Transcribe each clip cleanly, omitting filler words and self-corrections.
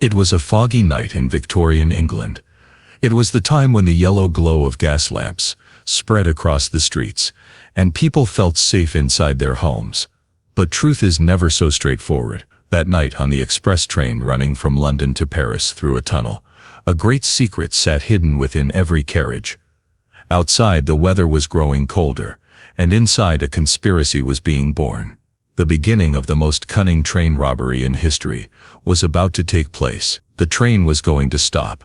It was a foggy night in Victorian England. It was the time when the yellow glow of gas lamps spread across the streets, and people felt safe inside their homes. But truth is never so straightforward. That night on the express train running from London to Paris through a tunnel, a great secret sat hidden within every carriage. Outside, the weather was growing colder, and inside a conspiracy was being born. The beginning of the most cunning train robbery in history was about to take place. The train was going to stop.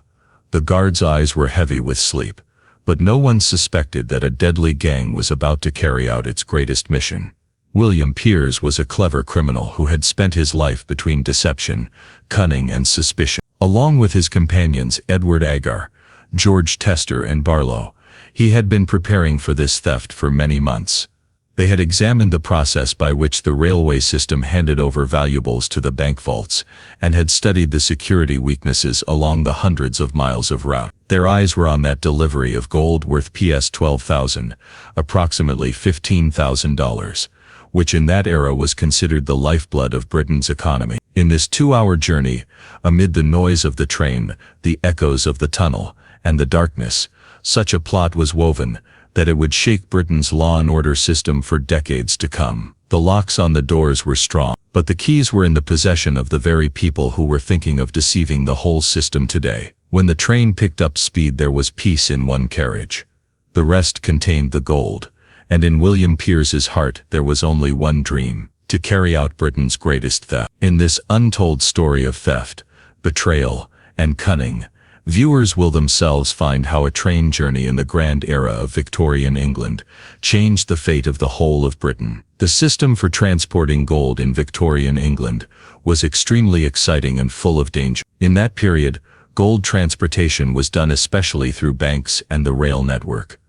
The guards' eyes were heavy with sleep, but no one suspected that a deadly gang was about to carry out its greatest mission. William Piers was a clever criminal who had spent his life between deception, cunning, and suspicion. Along with his companions Edward Agar, George Tester, and Barlow, he had been preparing for this theft for many months. They had examined the process by which the railway system handed over valuables to the bank vaults, and had studied the security weaknesses along the hundreds of miles of route. Their eyes were on that delivery of gold worth PS 12,000, approximately $15,000, which in that era was considered the lifeblood of Britain's economy. In this 2-hour journey, amid the noise of the train, the echoes of the tunnel, and the darkness, such a plot was woven that it would shake Britain's law and order system for decades to come. The locks on the doors were strong, but the keys were in the possession of the very people who were thinking of deceiving the whole system today. When the train picked up speed, there was peace in one carriage. The rest contained the gold, and in William Piers's heart there was only one dream: to carry out Britain's greatest theft. In this untold story of theft, betrayal, and cunning, viewers will themselves find how a train journey in the grand era of Victorian England changed the fate of the whole of Britain. The system for transporting gold in Victorian England was extremely exciting and full of danger. In that period, gold transportation was done especially through banks and the rail network.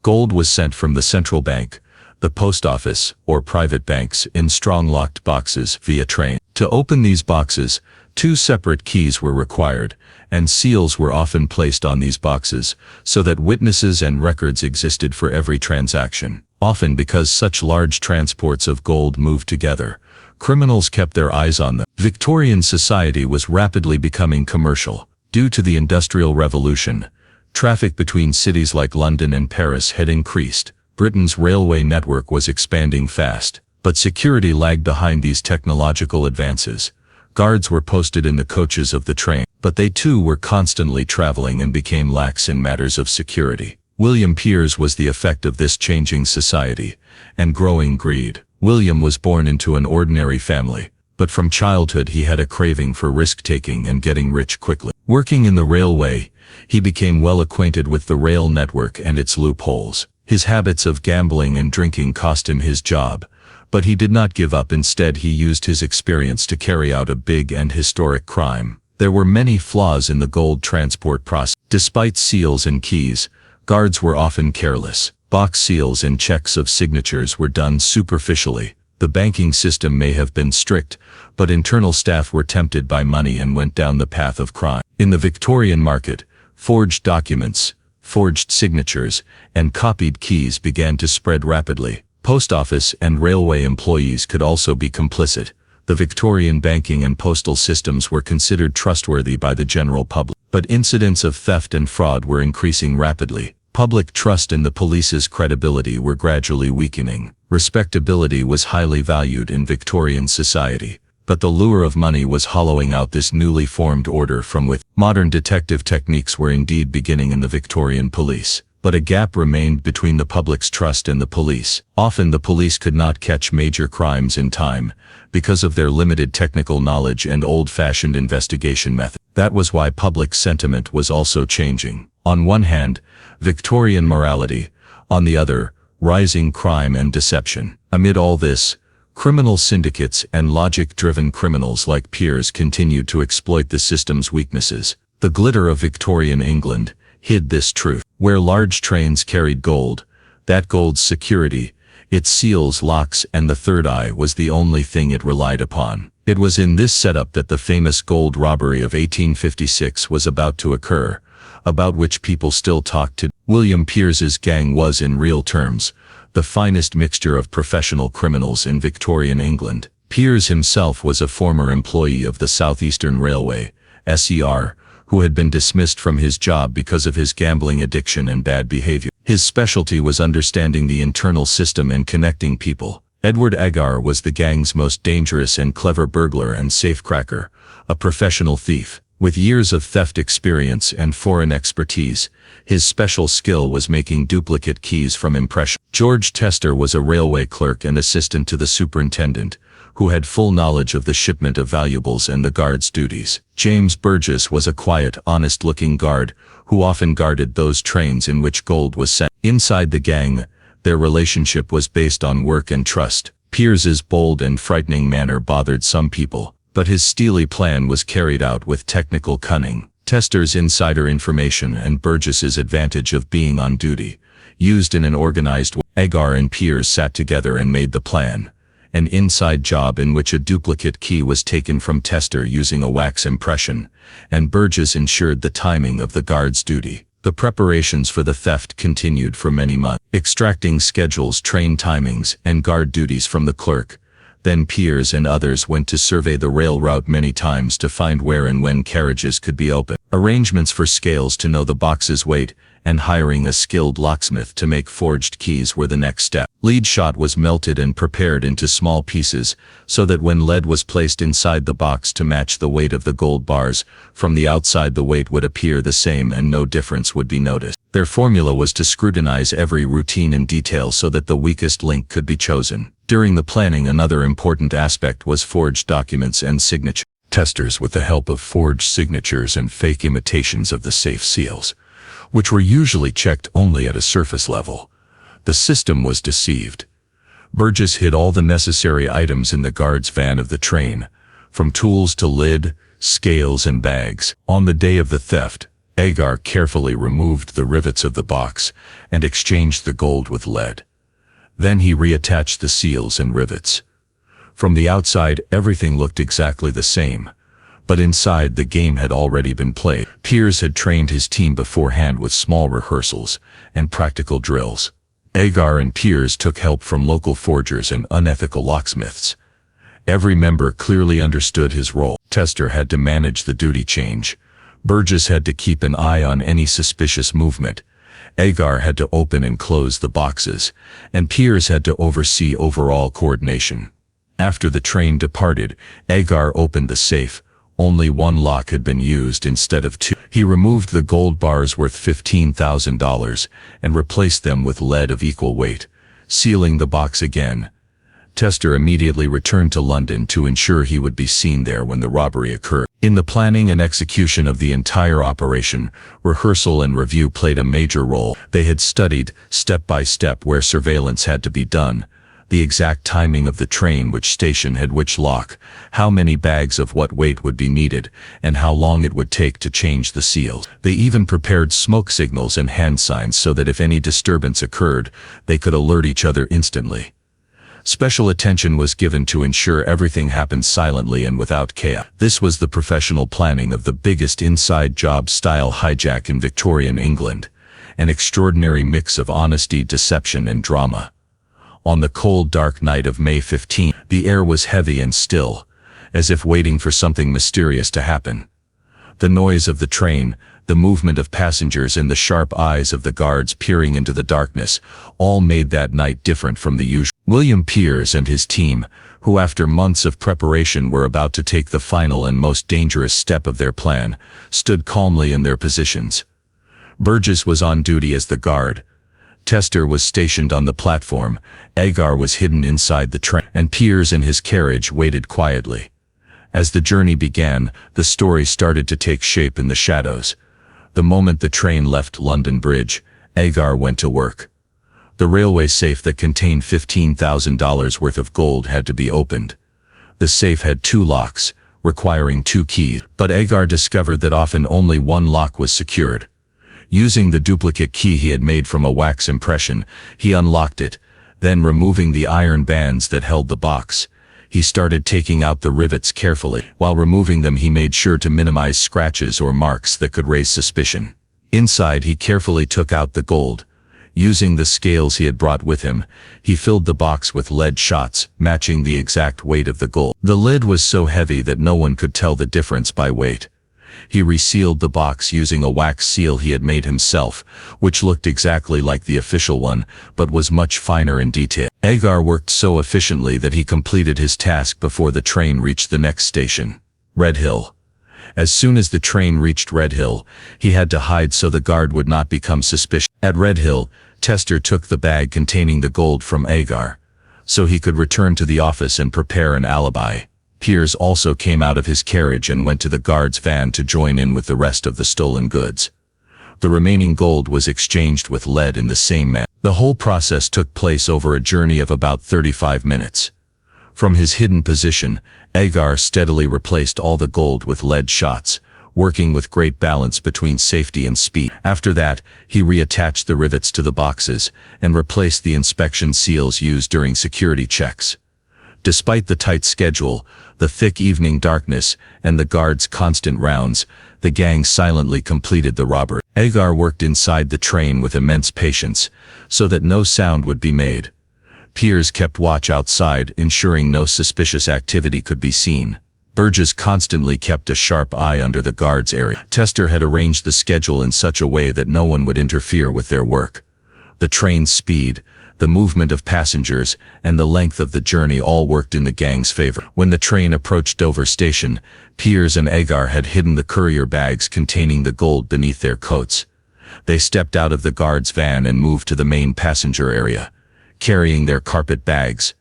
Gold was sent from the central bank, the post office, or private banks in strong locked boxes via train. To open these boxes, 2 separate keys were required, and seals were often placed on these boxes so that witnesses and records existed for every transaction. Often, because such large transports of gold moved together, criminals kept their eyes on them. Victorian society was rapidly becoming commercial. Due to the Industrial Revolution, traffic between cities like London and Paris had increased. Britain's railway network was expanding fast, but security lagged behind these technological advances. Guards were posted in the coaches of the train, but they too were constantly traveling and became lax in matters of security. William Piers was the effect of this changing society and growing greed. William was born into an ordinary family, but from childhood he had a craving for risk-taking and getting rich quickly. Working in the railway, he became well acquainted with the rail network and its loopholes. His habits of gambling and drinking cost him his job, but he did not give up. Instead, he used his experience to carry out a big and historic crime. There were many flaws in the gold transport process. Despite seals and keys, guards were often careless. Box seals and checks of signatures were done superficially. The banking system may have been strict, but internal staff were tempted by money and went down the path of crime. In the Victorian market, forged documents, forged signatures, and copied keys began to spread rapidly. Post office and railway employees could also be complicit. The Victorian banking and postal systems were considered trustworthy by the general public, but incidents of theft and fraud were increasing rapidly. Public trust in the police's credibility were gradually weakening. Respectability was highly valued in Victorian society, but the lure of money was hollowing out this newly formed order from within. Modern detective techniques were indeed beginning in the Victorian police, but a gap remained between the public's trust and the police. Often the police could not catch major crimes in time because of their limited technical knowledge and old-fashioned investigation methods. That was why public sentiment was also changing. On one hand, Victorian morality; on the other, rising crime and deception. Amid all this, criminal syndicates and logic-driven criminals like Piers continued to exploit the system's weaknesses. The glitter of Victorian England hid this truth. Where large trains carried gold, that gold's security, its seals, locks, and the third eye was the only thing it relied upon. It was in this setup that the famous gold robbery of 1856 was about to occur, about which people still talk today. William Piers's gang was, in real terms, the finest mixture of professional criminals in Victorian England. Piers himself was a former employee of the Southeastern Railway, SER, who had been dismissed from his job because of his gambling addiction and bad behavior. His specialty was understanding the internal system and connecting people. Edward Agar was the gang's most dangerous and clever burglar and safecracker, a professional thief. With years of theft experience and foreign expertise, his special skill was making duplicate keys from impression. George Tester was a railway clerk and assistant to the superintendent, who had full knowledge of the shipment of valuables and the guard's duties. James Burgess was a quiet, honest-looking guard, who often guarded those trains in which gold was sent. Inside the gang, their relationship was based on work and trust. Piers's bold and frightening manner bothered some people, but his steely plan was carried out with technical cunning. Tester's insider information and Burgess's advantage of being on duty, used in an organized way. Agar and Piers sat together and made the plan, an inside job in which a duplicate key was taken from Tester using a wax impression, and Burgess ensured the timing of the guard's duty. The preparations for the theft continued for many months, extracting schedules, train timings, and guard duties from the clerk. Then Piers and others went to survey the rail route many times to find where and when carriages could be opened. Arrangements for scales to know the box's weight, and hiring a skilled locksmith to make forged keys were the next step. Lead shot was melted and prepared into small pieces, so that when lead was placed inside the box to match the weight of the gold bars, from the outside the weight would appear the same and no difference would be noticed. Their formula was to scrutinize every routine in detail so that the weakest link could be chosen. During the planning, another important aspect was forged documents and signatures. Testers, with the help of forged signatures and fake imitations of the safe seals, which were usually checked only at a surface level. The system was deceived. Burgess hid all the necessary items in the guard's van of the train, from tools to lid, scales and bags. On the day of the theft, Agar carefully removed the rivets of the box and exchanged the gold with lead. Then he reattached the seals and rivets. From the outside, everything looked exactly the same, but inside the game had already been played. Piers had trained his team beforehand with small rehearsals and practical drills. Agar and Piers took help from local forgers and unethical locksmiths. Every member clearly understood his role. Tester had to manage the duty change. Burgess had to keep an eye on any suspicious movement. Agar had to open and close the boxes, and Piers had to oversee overall coordination. After the train departed, Agar opened the safe. Only one lock had been used instead of two. He removed the gold bars worth $15,000 and replaced them with lead of equal weight, sealing the box again. Tester immediately returned to London to ensure he would be seen there when the robbery occurred. In the planning and execution of the entire operation, rehearsal and review played a major role. They had studied, step by step, where surveillance had to be done, the exact timing of the train, which station had which lock, how many bags of what weight would be needed, and how long it would take to change the seals. They even prepared smoke signals and hand signs so that if any disturbance occurred, they could alert each other instantly. Special attention was given to ensure everything happened silently and without chaos. This was the professional planning of the biggest inside job-style hijack in Victorian England, an extraordinary mix of honesty, deception, and drama. On the cold, dark night of May 15, the air was heavy and still, as if waiting for something mysterious to happen. The noise of the train, the movement of passengers, and the sharp eyes of the guards peering into the darkness all made that night different from the usual. William Piers and his team, who after months of preparation were about to take the final and most dangerous step of their plan, stood calmly in their positions. Burgess was on duty as the guard. Tester was stationed on the platform, Agar was hidden inside the train, and Piers in his carriage waited quietly. As the journey began, the story started to take shape in the shadows. The moment the train left London Bridge, Agar went to work. The railway safe that contained $15,000 worth of gold had to be opened. The safe had two locks, requiring two keys, but Agar discovered that often only one lock was secured. Using the duplicate key he had made from a wax impression, he unlocked it, then removing the iron bands that held the box, he started taking out the rivets carefully. While removing them, he made sure to minimize scratches or marks that could raise suspicion. Inside, he carefully took out the gold. Using the scales he had brought with him, he filled the box with lead shots, matching the exact weight of the gold. The lid was so heavy that no one could tell the difference by weight. He resealed the box using a wax seal he had made himself, which looked exactly like the official one, but was much finer in detail. Agar worked so efficiently that he completed his task before the train reached the next station, Red Hill. As soon as the train reached Red Hill, he had to hide so the guard would not become suspicious. At Red Hill, Tester took the bag containing the gold from Agar, so he could return to the office and prepare an alibi. Piers also came out of his carriage and went to the guard's van to join in with the rest of the stolen goods. The remaining gold was exchanged with lead in the same manner. The whole process took place over a journey of about 35 minutes. From his hidden position, Agar steadily replaced all the gold with lead shots, working with great balance between safety and speed. After that, he reattached the rivets to the boxes and replaced the inspection seals used during security checks. Despite the tight schedule, the thick evening darkness, and the guards' constant rounds, the gang silently completed the robbery. Agar worked inside the train with immense patience, so that no sound would be made. Piers kept watch outside, ensuring no suspicious activity could be seen. Burgess constantly kept a sharp eye under the guards' area. Tester had arranged the schedule in such a way that no one would interfere with their work. The train's speed, the movement of passengers, and the length of the journey all worked in the gang's favor. When the train approached Dover station, Piers and Agar had hidden the courier bags containing the gold beneath their coats. They stepped out of the guard's van and moved to the main passenger area, carrying their carpet bags.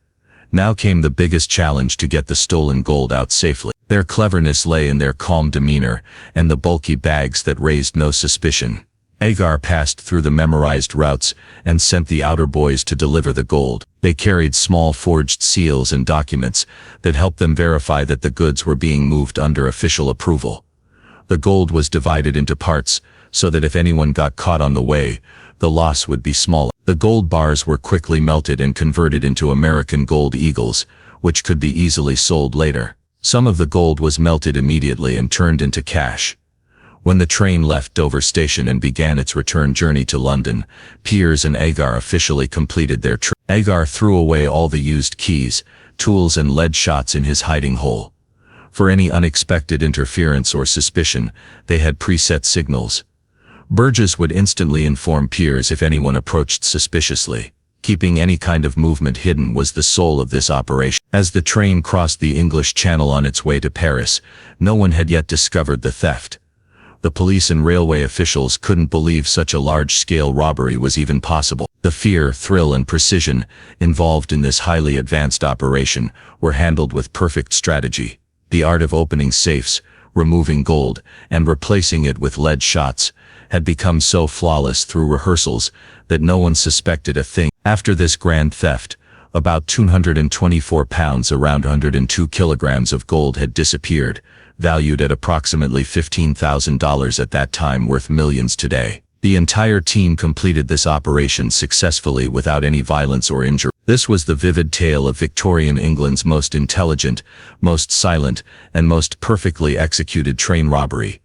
Now came the biggest challenge to get the stolen gold out safely. Their cleverness lay in their calm demeanor and the bulky bags that raised no suspicion. Agar passed through the memorized routes and sent the outer boys to deliver the gold. They carried small forged seals and documents that helped them verify that the goods were being moved under official approval. The gold was divided into parts so that if anyone got caught on the way, the loss would be smaller. The gold bars were quickly melted and converted into American gold eagles, which could be easily sold later. Some of the gold was melted immediately and turned into cash. When the train left Dover station and began its return journey to London, Piers and Agar officially completed their trip. Agar threw away all the used keys, tools and lead shots in his hiding hole. For any unexpected interference or suspicion, they had preset signals. Burgess would instantly inform Piers if anyone approached suspiciously. Keeping any kind of movement hidden was the soul of this operation. As the train crossed the English Channel on its way to Paris, no one had yet discovered the theft. The police and railway officials couldn't believe such a large-scale robbery was even possible. The fear, thrill, and precision involved in this highly advanced operation were handled with perfect strategy. The art of opening safes, removing gold, and replacing it with lead shots had become so flawless through rehearsals that no one suspected a thing. After this grand theft, about 224 pounds, around 102 kilograms of gold had disappeared, valued at approximately $15,000 at that time, worth millions today. The entire team completed this operation successfully without any violence or injury. This was the vivid tale of Victorian England's most intelligent, most silent, and most perfectly executed train robbery.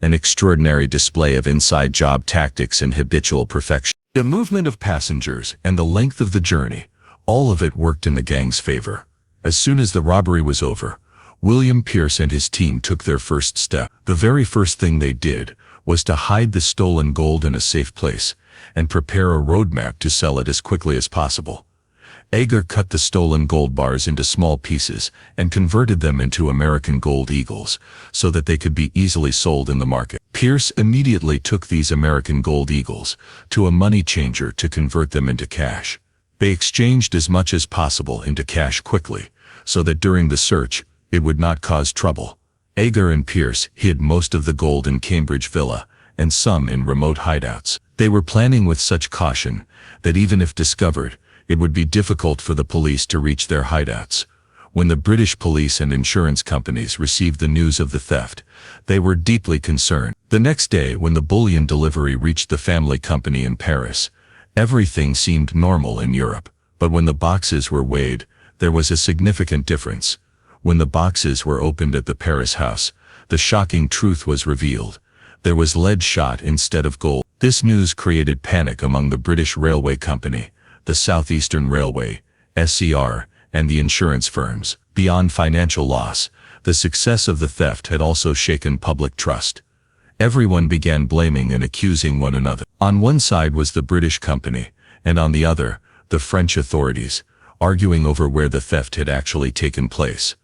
An extraordinary display of inside job tactics and habitual perfection. The movement of passengers and the length of the journey, all of it worked in the gang's favor. As soon as the robbery was over, William Pierce and his team took their first step. The very first thing they did was to hide the stolen gold in a safe place and prepare a roadmap to sell it as quickly as possible. Agar cut the stolen gold bars into small pieces and converted them into American gold eagles so that they could be easily sold in the market. Pierce immediately took these American gold eagles to a money changer to convert them into cash. They exchanged as much as possible into cash quickly so that during the search, it would not cause trouble. Agar and Pierce hid most of the gold in Cambridge Villa and some in remote hideouts. They were planning with such caution that even if discovered, it would be difficult for the police to reach their hideouts. When the British police and insurance companies received the news of the theft, they were deeply concerned. The next day, when the bullion delivery reached the family company in Paris, everything seemed normal in Europe. But when the boxes were weighed, there was a significant difference. When the boxes were opened at the Paris house, the shocking truth was revealed. There was lead shot instead of gold. This news created panic among the British Railway Company, the South Eastern Railway, SER, and the insurance firms. Beyond financial loss, The success of the theft had also shaken public trust. Everyone began blaming and accusing one another. On one side was the British company, and on the other, the French authorities, arguing over where the theft had actually taken place.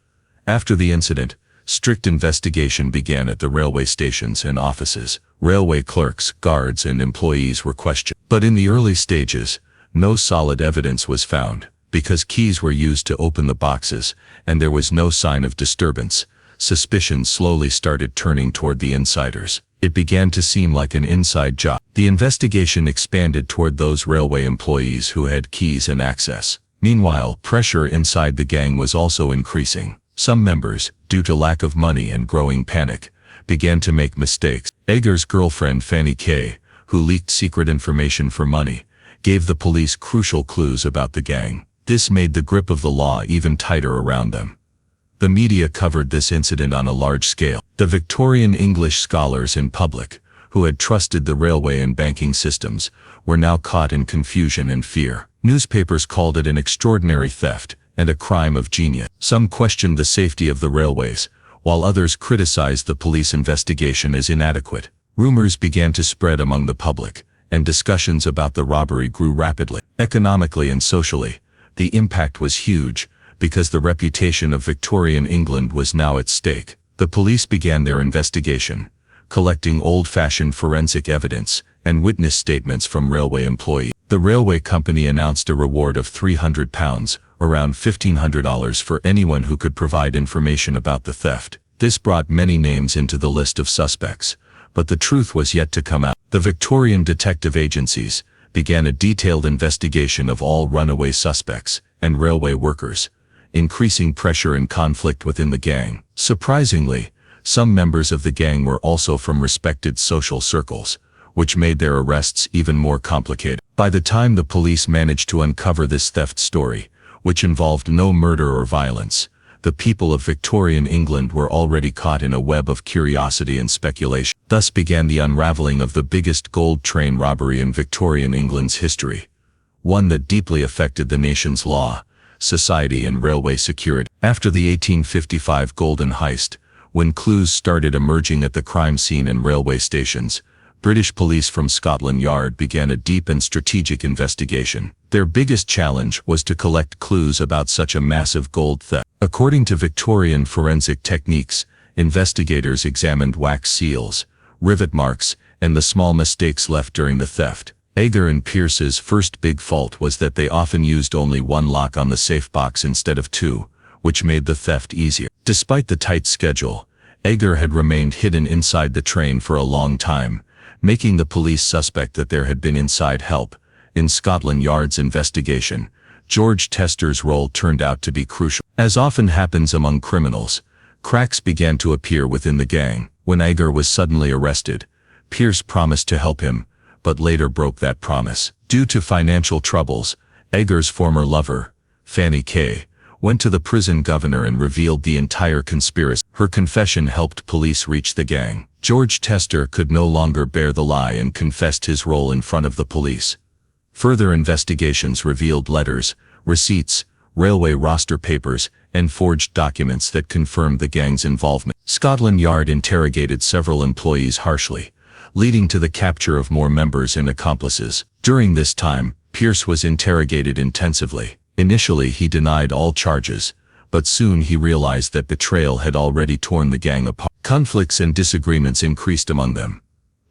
After the incident, strict investigation began at the railway stations and offices. Railway clerks, guards, and employees were questioned. But in the early stages, no solid evidence was found, because keys were used to open the boxes, and there was no sign of disturbance. Suspicion slowly started turning toward the insiders. It began to seem like an inside job. The investigation expanded toward those railway employees who had keys and access. Meanwhile, pressure inside the gang was also increasing. Some members, due to lack of money and growing panic, began to make mistakes. Edgar's girlfriend Fanny K., who leaked secret information for money, gave the police crucial clues about the gang. This made the grip of the law even tighter around them. The media covered this incident on a large scale. The Victorian English scholars and public, who had trusted the railway and banking systems, were now caught in confusion and fear. Newspapers called it an extraordinary theft and a crime of genius. Some questioned the safety of the railways, while others criticized the police investigation as inadequate. Rumors began to spread among the public, and discussions about the robbery grew rapidly. Economically and socially, the impact was huge, because the reputation of Victorian England was now at stake. The police began their investigation, collecting old-fashioned forensic evidence and witness statements from railway employees. The railway company announced a reward of £300, around $1,500, for anyone who could provide information about the theft. This brought many names into the list of suspects, but the truth was yet to come out. The Victorian detective agencies began a detailed investigation of all runaway suspects and railway workers, increasing pressure and conflict within the gang. Surprisingly, some members of the gang were also from respected social circles, which made their arrests even more complicated. By the time the police managed to uncover this theft story, which involved no murder or violence, the people of Victorian England were already caught in a web of curiosity and speculation. Thus began the unraveling of the biggest gold train robbery in Victorian England's history, one that deeply affected the nation's law, society, and railway security. After the 1855 golden heist, when clues started emerging at the crime scene and railway stations, British police from Scotland Yard began a deep and strategic investigation. Their biggest challenge was to collect clues about such a massive gold theft. According to Victorian forensic techniques, investigators examined wax seals, rivet marks, and the small mistakes left during the theft. Edgar and Pierce's first big fault was that they often used only one lock on the safe box instead of two, which made the theft easier. Despite the tight schedule, Edgar had remained hidden inside the train for a long time, making the police suspect that there had been inside help. In Scotland Yard's investigation, George Tester's role turned out to be crucial. As often happens among criminals, cracks began to appear within the gang. When Edgar was suddenly arrested, Pierce promised to help him, but later broke that promise. Due to financial troubles, Edgar's former lover, Fanny K., went to the prison governor and revealed the entire conspiracy. Her confession helped police reach the gang. George Tester could no longer bear the lie and confessed his role in front of the police. Further investigations revealed letters, receipts, railway roster papers, and forged documents that confirmed the gang's involvement. Scotland Yard interrogated several employees harshly, leading to the capture of more members and accomplices. During this time, Pierce was interrogated intensively. Initially, he denied all charges, but soon he realized that betrayal had already torn the gang apart. Conflicts and disagreements increased among them.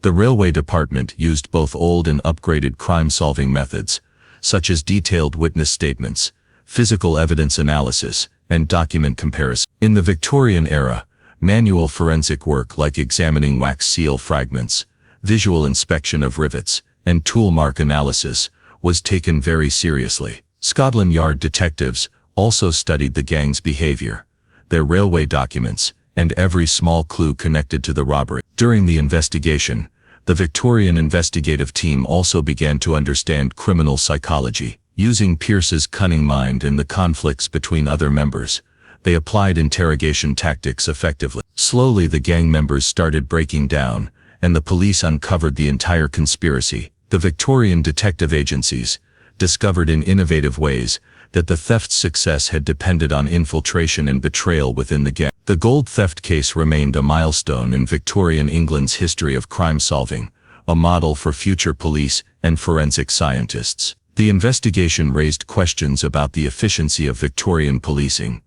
The railway department used both old and upgraded crime-solving methods, such as detailed witness statements, physical evidence analysis, and document comparison. In the Victorian era, manual forensic work like examining wax seal fragments, visual inspection of rivets, and tool mark analysis was taken very seriously. Scotland Yard detectives also studied the gang's behavior, their railway documents, and every small clue connected to the robbery. During the investigation, the Victorian investigative team also began to understand criminal psychology. Using Pierce's cunning mind and the conflicts between other members, they applied interrogation tactics effectively. Slowly, the gang members started breaking down, and the police uncovered the entire conspiracy. The Victorian detective agencies discovered in innovative ways that the theft's success had depended on infiltration and betrayal within the gang. The gold theft case remained a milestone in Victorian England's history of crime solving, a model for future police and forensic scientists. The investigation raised questions about the efficiency of Victorian policing,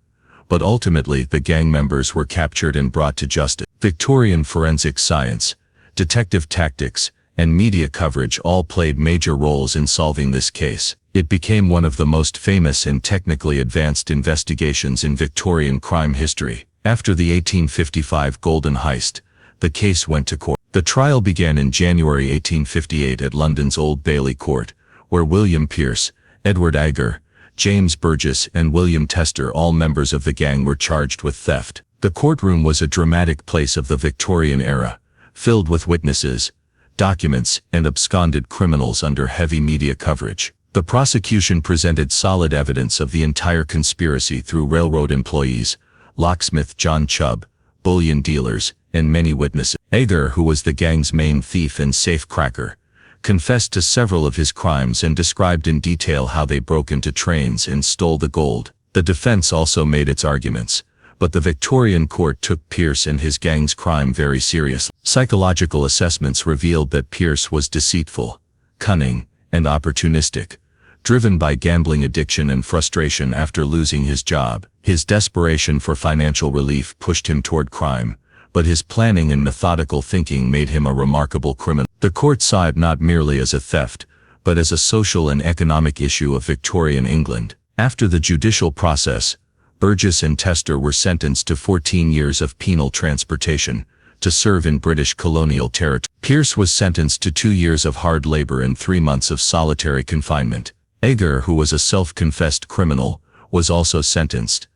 but ultimately the gang members were captured and brought to justice. Victorian forensic science, detective tactics, and media coverage all played major roles in solving this case. It became one of the most famous and technically advanced investigations in Victorian crime history. After the 1855 Golden Heist, the case went to court. The trial began in January 1858 at London's Old Bailey Court, where William Pierce, Edward Agar, James Burgess and William Tester, all members of the gang, were charged with theft. The courtroom was a dramatic place of the Victorian era, filled with witnesses, documents, and absconded criminals under heavy media coverage. The prosecution presented solid evidence of the entire conspiracy through railroad employees, locksmith John Chubb, bullion dealers, and many witnesses. Agar, who was the gang's main thief and safecracker, confessed to several of his crimes and described in detail how they broke into trains and stole the gold. The defense also made its arguments, but the Victorian court took Pierce and his gang's crime very seriously. Psychological assessments revealed that Pierce was deceitful, cunning, and opportunistic, driven by gambling addiction and frustration after losing his job. His desperation for financial relief pushed him toward crime, but his planning and methodical thinking made him a remarkable criminal. The court saw it not merely as a theft, but as a social and economic issue of Victorian England. After the judicial process, Burgess and Tester were sentenced to 14 years of penal transportation to serve in British colonial territory. Pierce was sentenced to 2 years of hard labor and 3 months of solitary confinement. Agar, who was a self-confessed criminal, was also sentenced.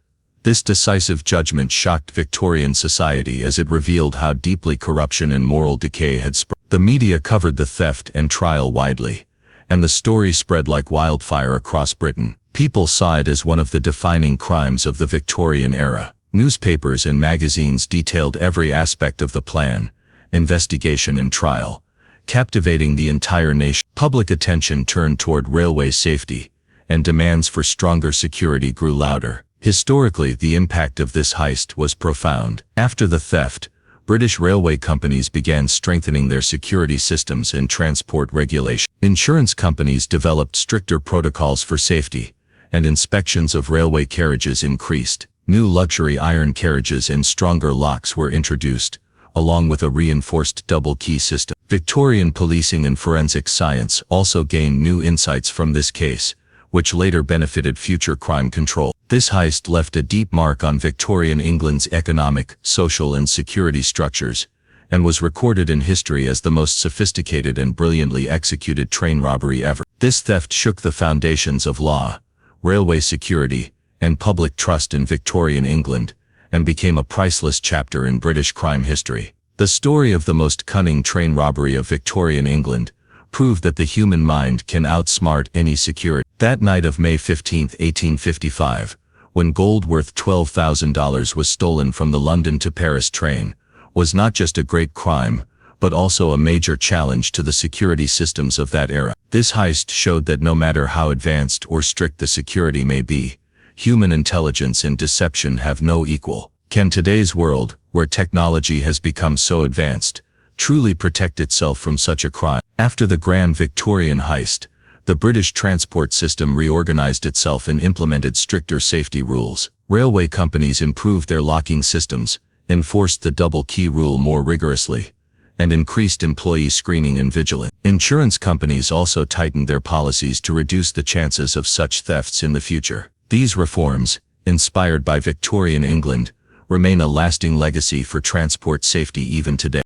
This decisive judgment shocked Victorian society as it revealed how deeply corruption and moral decay had spread. The media covered the theft and trial widely, and the story spread like wildfire across Britain. People saw it as one of the defining crimes of the Victorian era. Newspapers and magazines detailed every aspect of the plan, investigation and trial, captivating the entire nation. Public attention turned toward railway safety, and demands for stronger security grew louder. Historically, the impact of this heist was profound. After the theft, British railway companies began strengthening their security systems and transport regulation. Insurance companies developed stricter protocols for safety, and inspections of railway carriages increased. New luxury iron carriages and stronger locks were introduced, along with a reinforced double-key system. Victorian policing and forensic science also gained new insights from this case, which later benefited future crime control. This heist left a deep mark on Victorian England's economic, social and security structures, and was recorded in history as the most sophisticated and brilliantly executed train robbery ever. This theft shook the foundations of law, railway security, and public trust in Victorian England, and became a priceless chapter in British crime history. The story of the most cunning train robbery of Victorian England proved that the human mind can outsmart any security. That night of May 15, 1855, when gold worth $12,000 was stolen from the London to Paris train, was not just a great crime, but also a major challenge to the security systems of that era. This heist showed that no matter how advanced or strict the security may be, human intelligence and deception have no equal. Can today's world, where technology has become so advanced, truly protect itself from such a crime? After the Grand Victorian heist, the British transport system reorganized itself and implemented stricter safety rules. Railway companies improved their locking systems, enforced the double-key rule more rigorously, and increased employee screening and vigilance. Insurance companies also tightened their policies to reduce the chances of such thefts in the future. These reforms, inspired by Victorian England, remain a lasting legacy for transport safety even today.